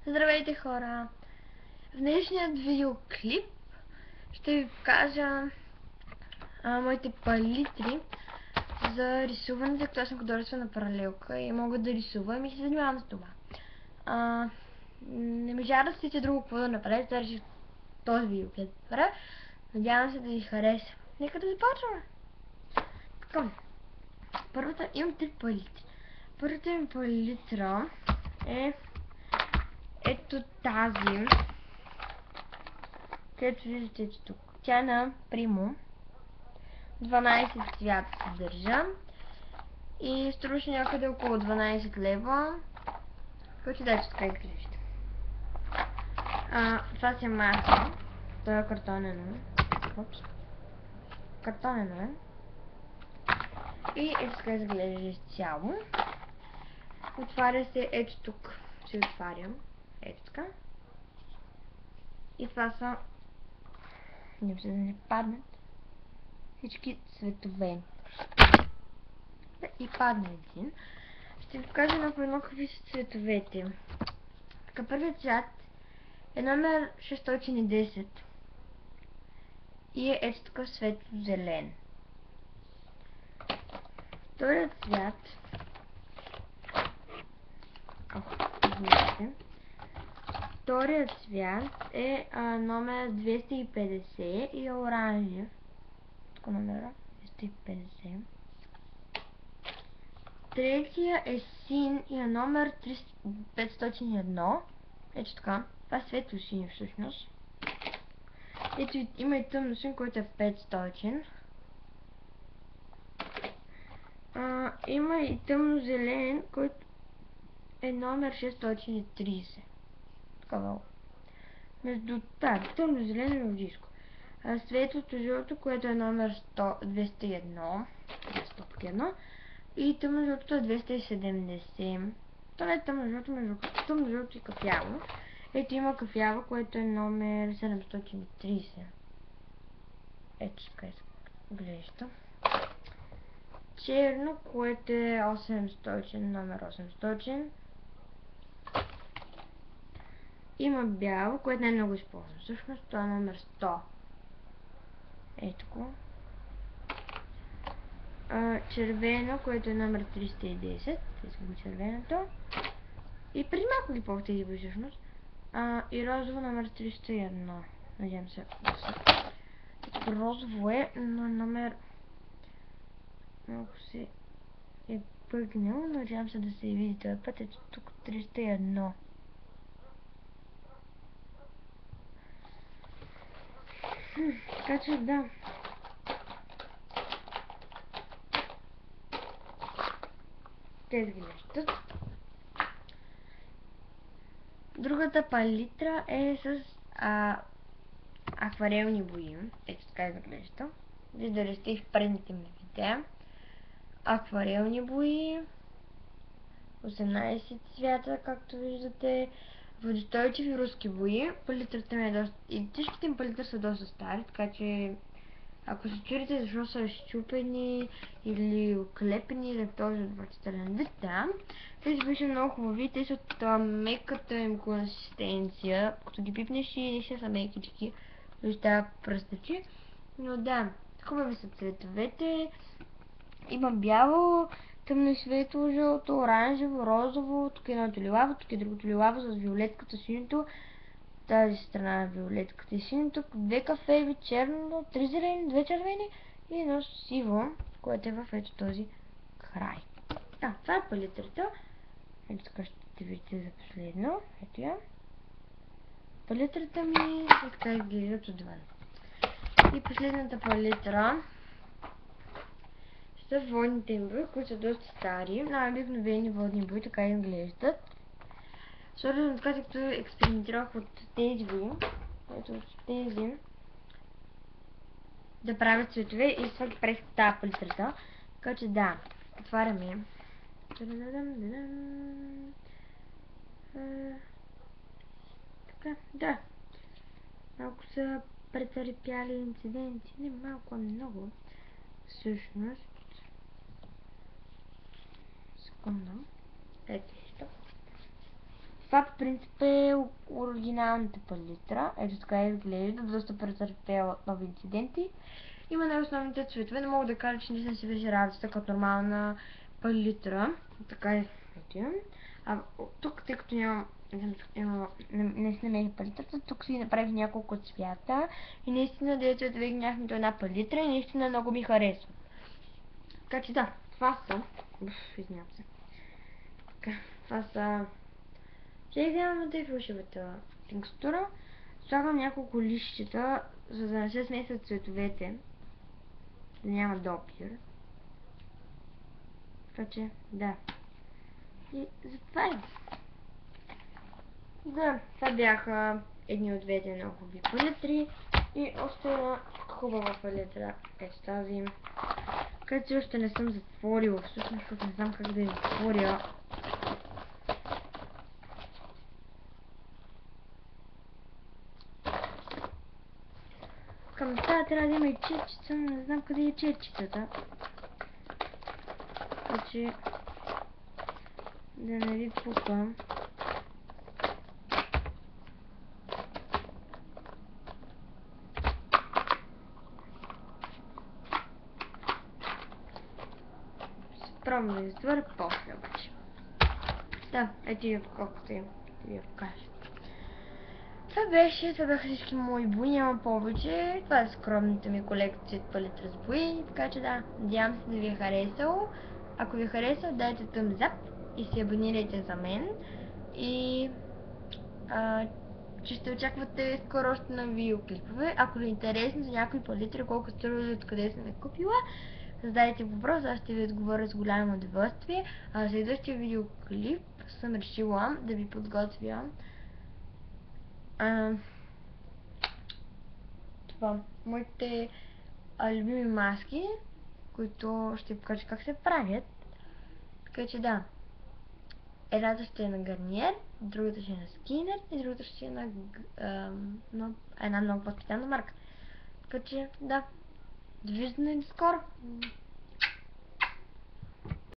Здравейте, хора! В днешният видеоклип ще ви покажа моите палитри за рисуване, за като съм художествена паралелка и мога да рисувам и се занимавам с това. Не ми жара да сте друго какво да направите, да реших този видеоклип. Надявам се да ви хареса. Нека да започваме! Така, първата имам 3 палитри. Първата ми палитра е ето тази, където виждате тук. Тя е на Primo. 12 цвята съдържа и струваше някъде около 12 лева. Който дайте така изглежда. Това се маха. Това е картонено. Картонено е. И ето така изглежда изцяло. Отваря се ето тук. Ще отварям. Ето така. И това са, не се да не паднат, всички цветове. И падна един. Ще ви покажа едно по едно какви са цветовете. Така, първият цвят е номер 610 и е ето такъв светло-зелен. Вторият цвят е номер 250 и е оранжев. Тук номера 250. Третия е син и е номер 501. Ето така. Това е светло син всъщност. Ето има и тъмно син, който е 500. Има и тъмно зелен, който е номер 630. Такава. Между тъмно зелен и лъжиско. Светлото жълто, което е номер 201. И тъмно жълтото е 270. Това е тъмно жълто, между тъмно жълто и кафяво. Ето има кафяво, което е номер 730. Ето така изглежда. Черно, което е 800, номер 800. Има бяло, което не е много използвано. Всъщност това е номер 100. Ето го. Червено, което е номер 310. Искам червеното. И преди малко ги ползвах тези бои всъщност. И розово номер 301. Надявам се да са. Розово е, но номер малко се е пъгнал. Надявам се да се види този път. Ето тук 301. Така че да. Те изглеждат. Другата палитра е с акварелни бои. Ето така изглежда. Виждали сте и в предните ми видеа. Акварелни бои. 18 цвята, както виждате. Водостойчиви руски бои. Палитрата ми е доста... И всичките им палитри са доста стари, така че ако се чудите защо са щупени или оклепени или този отвратителен вид, да. Тези бои са много хубави. Те са от меката им консистенция. Като ги пипнеш и не ще са мекички. Той става пръстъчи. Но да, хубави са цветовете. Има бяло, тъмно и светло, жълто, оранжево, розово, тук е едното лилаво, тук е другото лилаво с виолетката, синето. Тази страна е виолетката и синето, две кафеви, черно, 3 зелени, 2 червени и едно сиво, което е в ето този край. Да, това е палитрата. Ето така ще видите за последно. Ето я. Палитрата ми е така изглеждат отвън. И последната палитра са водните бои, които са доста стари. Най-обикновени водни бои така изглеждат. Свързано така, като експериментирах от тези бои, ето от тези, да правят цветове и това ги правих тази палитрата. Така че да, отваряме. Така, да. Малко са претърпяли инциденти, не малко, а много. Всъщност. Секунда. Ето. Това по принцип е оригиналната палитра. Ето така изглежда, доста претърпяла от нови инциденти. Има най-основните цветове, не мога да кажа, че не си беше радостта като нормална палитра. Така изглежда. А тук, тъй като не си намерих палитрата, тук си направих няколко цвята и наистина да цветове нямах нито една палитра и наистина много ми харесва. Така че да, това са... Извинявам се. Това са... Ще вземам да фалшивата текстура. Слагам няколко лищчета, за да не се смесват цветовете. Да няма допир. Така че, да. И затова е. Да, това бяха едни от двете много хубави палитри. И още една хубава палитра е тази. Където още не съм затворила, всъщност, защото не знам как да я затворя. Към тази трябва да има и черчица, но не знам къде е черчицата. Така че да не ви пукам. Пробвам да изтворя после обаче. Да, ето и колкото им да ви покажа. Това бяха всички мои бои, няма повече. Това е скромната ми колекция от палитра с бои, така че да, надявам се да ви е харесало. Ако ви е харесало, дайте thumbs up и се абонирайте за мен. И че ще очаквате скоро още на видеоклипове. Ако ви е интересно за някои палитри, колко струва и откъде съм я купила, задайте въпрос, аз ще ви отговоря с голямо удоволствие. А следващия видеоклип съм решила да ви подготвя това, моите любими маски, които ще покажа как се правят. Така че да, едната ще е на Гарниер, другата ще е на Скинер и другата ще е на една много по-специална марка. Така че да, довиждане до скоро!